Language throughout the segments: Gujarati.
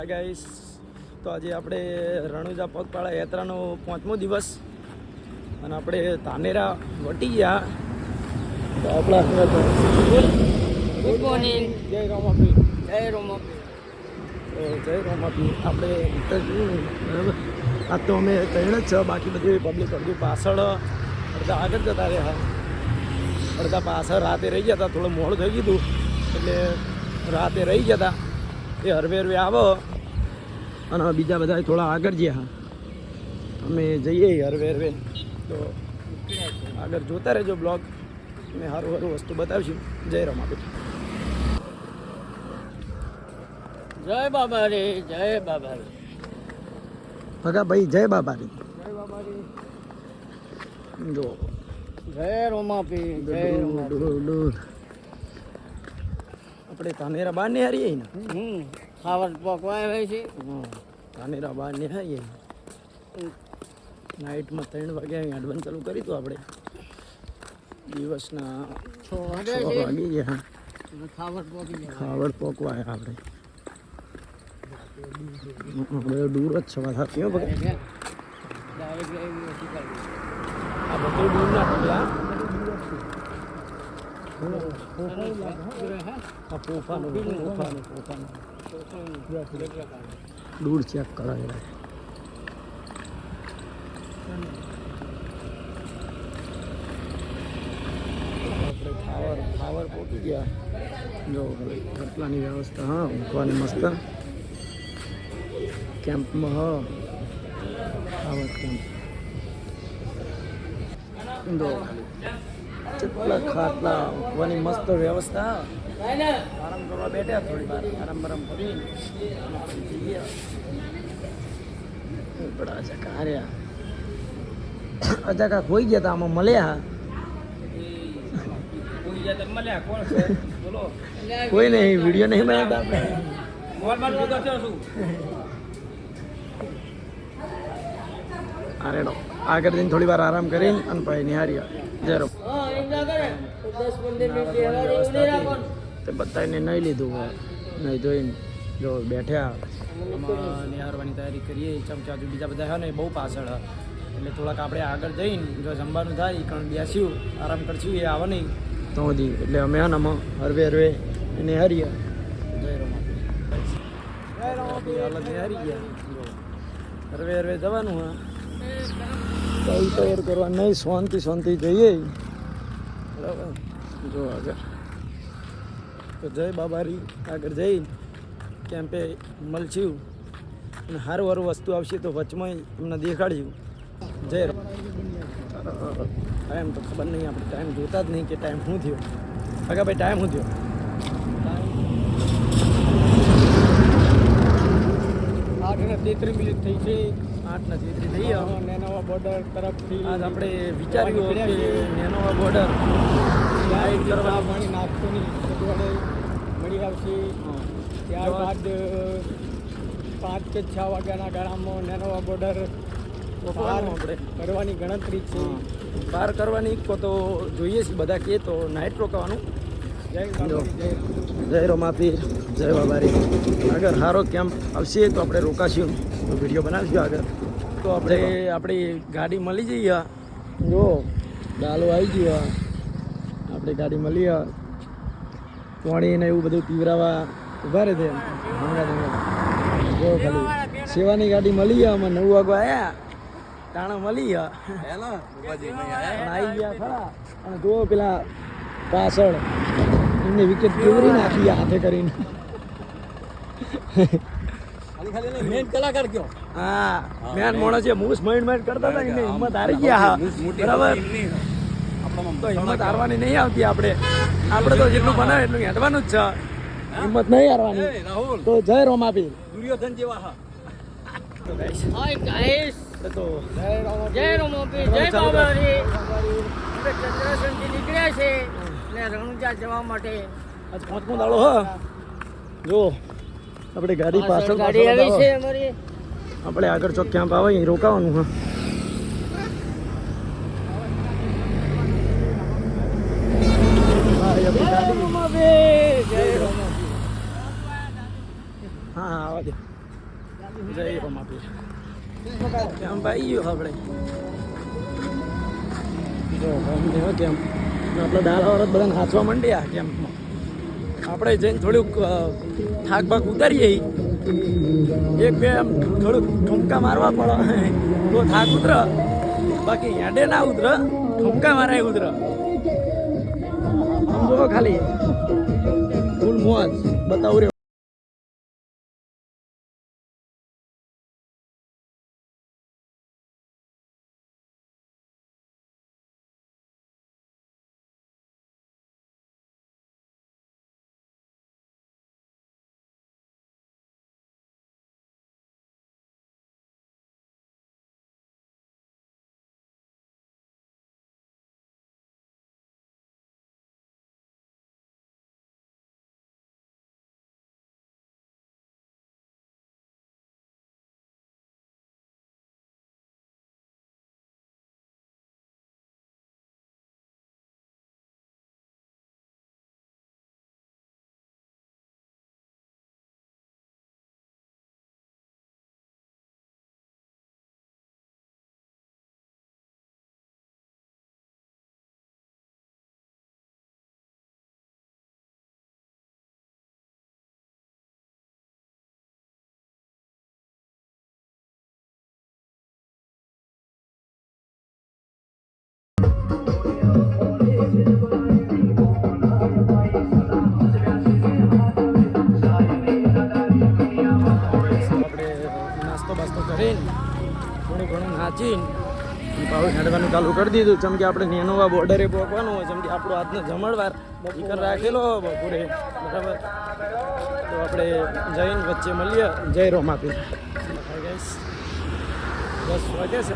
ગાઈસ, તો આજે આપણે રણુજા પગપાળા યાત્રાનો 5મો દિવસ અને આપણે ધાનેરા વટી ગયા. તો આપણા ગુડ મોર્નિંગ. જય રોમાપી. જય રોમાપી. તો જય રોમાપી. આપણે બરાબર આજ તો અમે ત્રણ જ છે, બાકી બધી પબ્લિક અડધું પાછળ અડધા આગળ જતા રહ્યા, અડધા પાછળ રાતે રહી ગયા હતા. થોડું મોડું થઈ ગયું એટલે રાતે રહી ગયા હતા. એ હરવે હરવે આવો અને બીજા બધા થોડા આગળ ગયા. અમે જઈએ હરવે હરવે, તો આગળ જોતા રહેજો બ્લોગ. અમે સારું સારું વસ્તુ બતાવીશું. જય રમાપી. જય બાબા રે, જય બાબા રે. ભગા ભાઈ જય બાબા રે. જય બાબા રે. જો જય રોમાપી. જય રોમાપી. આપણે ધાનેરા બહાર ને હારીએ ને. ખાવટ પકવાય હોય છે. ધાનેરા બહાર ને હારીએ. નાઇટમાં 3 વાગે એડવાન્સ ચાલુ કરી હતું આપણે. દિવસના 6 વાગી ગયા. ખાવટ પકી જાય. ખાવડ પોકવાય આપણે. આપણે દૂર જ છે વાત કેવો ભગા. આ બધું દૂર ના પગલા. દૂર ચેક કરાયેલા. આપણે ખાવર પહોંચી ગયા. જો કેટલાની વ્યવસ્થા. હા, ઊંઘવાની મસ્ત કેમ્પમાં. હા, ખાવર કેમ્પ. જો કેટલા ખાટલા, ઊંઘવાની મસ્ત વ્યવસ્થા. આરામ કરવા બેઠા, થોડી વાર આરામ કરી જઈએ. બડા અજાકા હાર્યા. અજાકા ખોઈ ગયા હતા, આમાં મળ્યા. કોઈ નહીં, વિડીયો નહીં બનાવતા આપણે. અરેડો આગળ જઈને થોડી વાર આરામ કરીને અને પછી નિહાર્યા. જરો તે બધાને નહીં લીધું હોય, નહીં જોઈને જો બેઠ્યા. નિહારવાની તૈયારી કરીએ. ચમચાજુ બીજા બધા છે ને બહુ પાછળ, એટલે થોડાક આપણે આગળ જઈને જો જમવાનું થાય કારણ બેસ્યું આરામ કરશું એ આવે નહીં તો બધી. એટલે અમે આમાં હરવે હરવે નિહારીએ. જય રમાપી. હાલત નિહારી ગયા. જો હરવે હરવે જવાનું હા, કઈ તૈયાર કરવા નહીં. શાંતિ જઈએ. બરાબર. જો આગળ તો જય બાબારી આગળ જઈ કેમ્પે મળશું અને સારું વસ્તુ આવશે તો વચમાં તમને દેખાડ્યું. જય ટાઈમ તો ખબર નહીં, આપણે ટાઈમ જોતા જ નહીં કે ટાઈમ શું થયો. આગા ભાઈ ટાઈમ શું થયો? 8:33 થઈ છે. 8:33 થઈ ગયા. નેનોવા બોર્ડર તરફથી આજ આપણે વિચાર્યું કે નેનોવા બોર્ડર લાઈટ કરવા પાણી નાખતોની સગવડ મળી આવશે. ત્યારબાદ 5 કે 6 વાગ્યાના ગાળામાં નેનોવા બોર્ડર આપણે કરવાની ગણતરી છે. બહાર કરવાની તો જોઈએ છીએ બધા કે તો નાઇટ રોકાવાનું. જય રોમાપી. જય બાબારી. આગળ સારો કેમ્પ આવશે તો આપણે રોકાશું, તો વિડીયો બનાવીશું આગળ. તો આપણી ગાડી મળી જઈએ. જો ડાલો આવી ગયો. આપણે ગાડી મળી પાણી ને એવું બધું પીવરાવા ઉભા રહે છે. જો ખાલી સેવાની ગાડી મળી ગયા. અમે 9 વાગવા આવ્યા, ટાણા મળી ગયા આવી ગયા ખરા. અને જો પેલા પાછળ એમને વિકેટ કેવરી નાખી હાથે કરીને. મેન કલાકાર કયો? હા, મેન માણસ છે. મૂસ માઇન્ડ કરતા હતા ને હિંમત હારી ગયા. બરાબર. તો હિંમત હારવાની નહીં આવતી. આપણે તો જેટલું બનાવે એટલું હેઠવાનું જ છે. હિંમત નહીં હારવાની. તો જય રોમાપી. દુર્યોધન જેવા હા. તો ગાઈસ, હાય ગાઈસ. તો જય રોમાપી. જય બાબા રે. આપણે ચંદ્રસનથી નીકળ્યા છે ને રણુજા જવા માટે. આજ 5મો દાડો હ. જો આપણે ગાડી પાછળ ગાડી આવી છે અમારી. આપણે આગળ ચોક ક્યાંપ આવે અહીં રોકાવાનું. હા, હા, આવવા દે. જય રોમાપીર કેમ ભાઈ ગયો આપણે જો કેમ આપણે દાળાવાળા બધાને હાંચવા માંડ્યા કેમ્પમાં આપણે જઈને થોડુંક થાક ભાગ ઉતારીએ એક બે આમ થોડુંક ઠુમકા મારવા પડે તો થાક ઉતર બાકી હેડે ના ઉતર ઠુમકા મારાય ઉતર સમજો ખાલી ફૂલ મોજ બતાવું રે થોડું ઘણું નાચીને પાવડર છાંટવાનું ચાલુ કરી દીધું જેમ કે આપણે નેનોવા બોર્ડરે પહોંચવાનું હોય જેમ કે આપણો આજનો જમણવાર સ્પીકર રાખેલો બપોરે બરાબર તો આપણે જઈને વચ્ચે મળીએ જય રોમાપીર 10 વાગે છે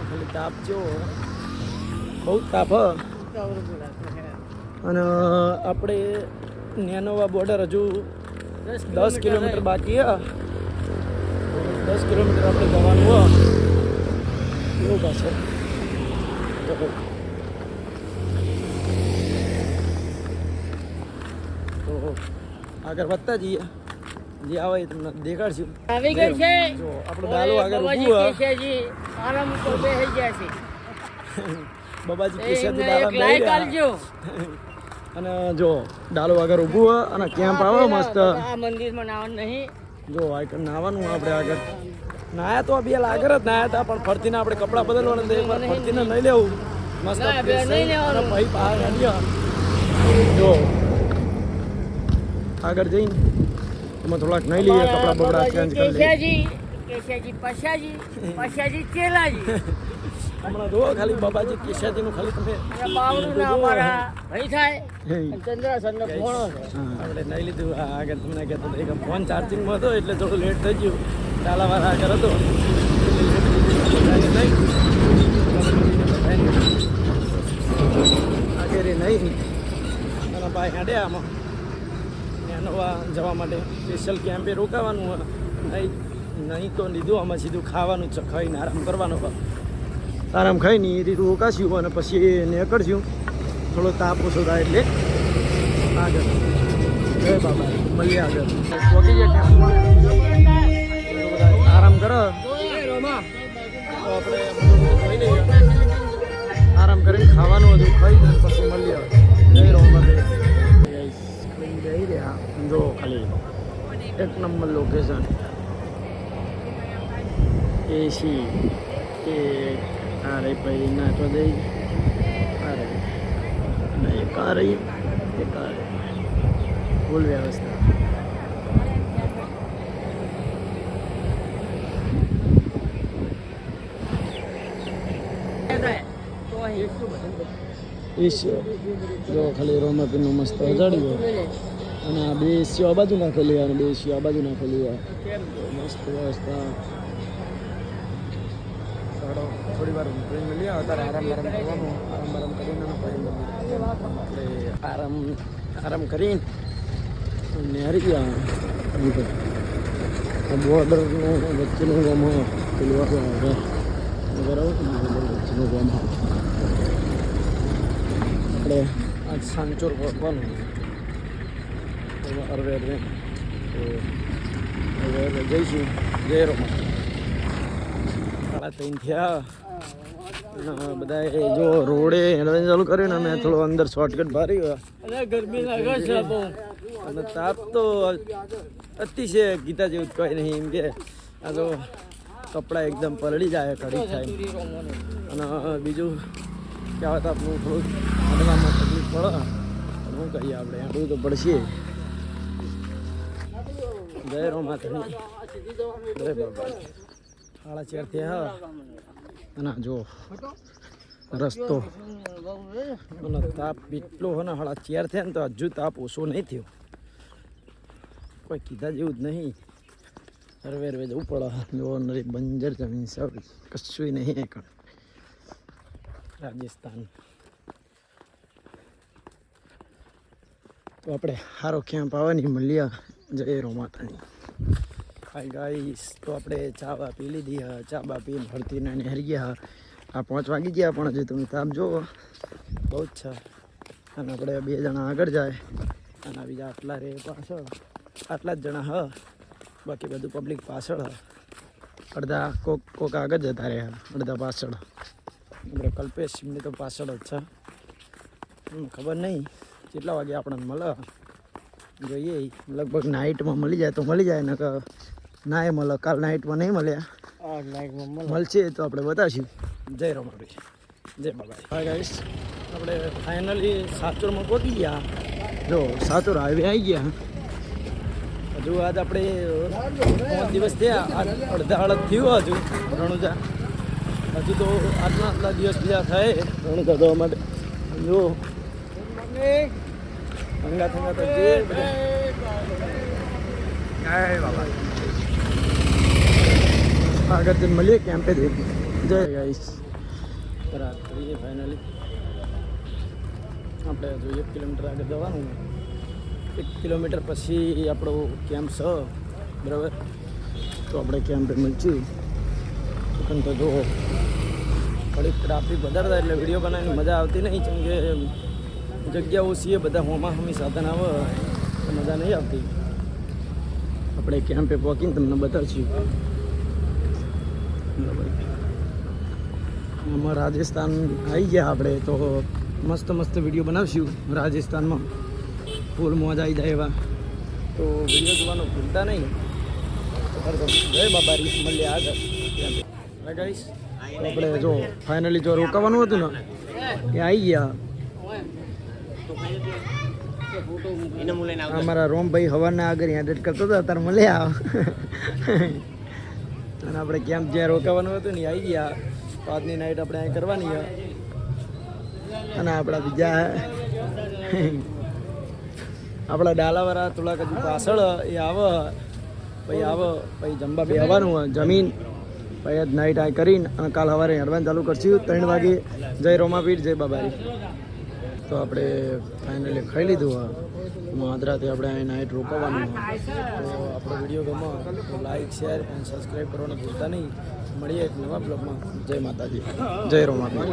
ખાલી તાપ જેવો બહુ તાપ અને આપણે નેનોવા બોર્ડર હજુ 10 કિલોમીટર બાકી હે 10 કિલોમીટર આપણે જવાનું હોય એવું પાછળ તો આગળ વધતા જઈએ જે આવે એ તમને દેખાડશું આવી ગઈ છે જો આપણો ડાલો આગળ ઊભું કેશેજી આરામ ઉપર બેસી ગયા છે બાબાજી કેશેજી ડાલા લઈ રહ્યા અને જો ડાલો આગળ ઊભું હોય અને કેમ્પ આવે મસ્ત આ મંદિરમાં નાવાનું નહીં જો આગળ નાવાનું આપણે આગળ નાયા તો બે આગળ જ નાયા હતા પણ ફરતીને આપણે કપડાં બદલવાના તો એકવાર ફરતીને નહીં લેવું મસ્ત ભાઈ બહાર કાઢ્યા જો આગળ જઈને એમાં થોડાક નહીં લઈએ કપડાં બપડા ચેન્જ કરી લઈએ કેશેજી પશાજી ચેલાજી હમણાં જો ખાલી બાબાજી કેશેજીનું ખાલી તમે બાવળું અમારા ભાઈ થાય ચંદ્રાસનનો ફોન આપણે નહીં લીધું આગળ તમને કહેતો હતો એક ફોન ચાર્જિંગમાં હતો એટલે થોડું લેટ થઈ ગયું ડાલાવાળા આગળ હતો આગળ નહીં અને ભાઈ હાડ્યા આમાં નેનોવા જવા માટે સ્પેશિયલ કેમ્પે રોકાવાનું નહીં તો લીધું આમાં સીધું ખાવાનું છે ખાઈને આરામ કરવાનો આરામ ખાઈને એ રીતે રોકાશું અને પછી નીકળશું થોડો તાપ ઓછો થાય એટલે આગળ જય બાબા મળીએ આગળ પહોંચી જાય આરામ કરો તો આપણે ખાઈ લઈએ આરામ કરીને ખાવાનું હતું ખાઈને પછી મળીએ જય રોમા જઈ રહ્યા જો ખાલી એક નંબર લોકેશન એસી એક અરે ભાઈ નાચવા દઈ અરે નહીં કા રહી એ કા ફૂલ વ્યવસ્થા જો ખાલી રોમાપીરનું મસ્ત હજાડ્યું અને આ બે એસીઓ આ બાજુ નાખેલી અને બે એસીઓ આ બાજુ નાખેલી મસ્ત વ્યવસ્થા થોડી વાર ટ્રેન મળીએ અત્યારે આરામ કરવાનું આરામ કરીને આપણે આરામ કરીને નેરી ગયા બોર્ડરનો વચ્ચેનું ગામ પેલું આપણે બરાબર વચ્ચેનું ગામ આપણે આજ સાંચોર પહોંચવાનું અરવે તો હવે જઈશું જય રોમા. 3:30 થયા અને બધા જો રોડે હેડવાનું ચાલુ કર્યું ને અમે થોડો અંદર શોર્ટકટ ભારી અરે ગરમી લાગે છે બહુ. અને તાપ તો અતિશય કીધા જેવું જ કોઈ નહીં. એમ કે આ તો કપડાં એકદમ પલળી જાય કડી થાય. અને બીજું કહેવાય આપણું થોડુંક હાડવામાં તકલીફ પડે. શું કહીએ આપણે હાડવું તો પડશે. જય રોમા ધણી જય બાબા. 4:30 થયા અને જો રસ્તો અને તાપ એટલો હોય ને 4:30 થયા ને તો હજુ તાપ ઓછો નહીં થયો. કોઈ કીધા જેવું જ નહીં. હરવે હરવે જવું પડે. જો નરી બંજર જમીન સર કશું નહીં એકણ. રાજસ્થાન તો આપણે સારો કેમ્પ આવવાની મળ્યા. જય રોમાતાની. હાય ગાઈસ, તો આપણે ચા બા પી લીધી. ચા બા પીને ફરતીને નેહરી ગયા. આ 5 વાગી ગયા પણ હજી તમે તાપ જુઓ બહુ જ છે. અને આપણે 2 જણા આગળ જાય અને બીજા આટલા રે પાછળ. આટલા જ જણા હ, બાકી બધું પબ્લિક પાછળ હ. અડધા કોક આગળ જતા રહ્યા, અડધા પાછળ. આપણે કલ્પેશ એમની તો પાછળ જ છે. ખબર નહીં કેટલા વાગે આપણને મળે. જોઈએ લગભગ નાઇટમાં મળી જાય તો મળી જાય. ને ના એ મળે કાલ નાઇટમાં નહીં મળ્યા, મળશે તો આપણે બતાવીશું. જય રમાભાઈ જય બાબા. હા ગાઈસ, આપણે ફાઇનલી સાચોરમાં પહોંચી ગયા. જો સાચોર હાઈવે આવી ગયા. હજુ આજ આપણે 5 દિવસ થયા. આજ અડધા હળદ થયું હજુ રણુજા. હજુ તો આટલા દિવસ બીજા થાય રણુજા જવા માટે. જો હંગા થંગા તો જે બાબા આગળ જઈને મળીએ કેમ્પે જઈએ. જય ગાઈસ, રાત કરીએ ફાઇનલી. આપણે હજુ 1 કિલોમીટર આગળ જવાનું. 1 કિલોમીટર પછી આપણો કેમ્પ છે, બરાબર. તો આપણે કેમ્પે મળીશું. તો જો થોડીક ટ્રાફિક વધારે થાય એટલે વિડીયો બનાવીને મજા આવતી નહીં. કેમ કે જગ્યા ઓછી બધા હોમાં હમી સાધન આવે તો મજા નહીં આવતી. આપણે કેમ્પે પહોંચીને તમને બતાવીશું. બરાબર, આમાં રાજસ્થાન આવી ગયા આપણે તો મસ્ત મસ્ત વિડીયો બનાવશું રાજસ્થાનમાં. ફૂલ મોજ આવી જાય એવા. તો વિડીયો જોવાનું ભૂલતા નહીં. જય બાબારી, મળીએ આગળ. ગાઈસ, તો આપણે જો ફાઇનલી જો રોકાવાનું હતું ને એ આવી ગયા. અમારા રોમભાઈ હવાના આગળ એડિટ કરતો હતો, અત્યારે મળ્યા. અને આપણે કેમ્પ જ્યાં રોકાવાનું હતું ને આવી ગયા. આજની નાઇટ આપણે અહીં કરવાની છે. અને આપણા બીજા આપણા ડાલાવાળા થોડાક હજુ પાછળ એ આવે. પછી જમવા બે આવવાનું હોય જમીન. પછી આજ નાઇટ આ કરીને અને કાલ સવારે હેડવાનું ચાલુ કરશું 3 વાગે. જય રોમાપીર જય બાબારી. તો આપણે ફાઇનલી ખાઈ લીધું. માદરાથી આપણે અહીં નાઇટ રોકાવાનું. તો આપણો વિડીયો ગમો તો લાઈક શેર અને સબસ્ક્રાઈબ કરવાનું ભૂલતા નહીં. મળીએ એક નવા બ્લોગમાં. જય માતાજી, જય રોમાપીર.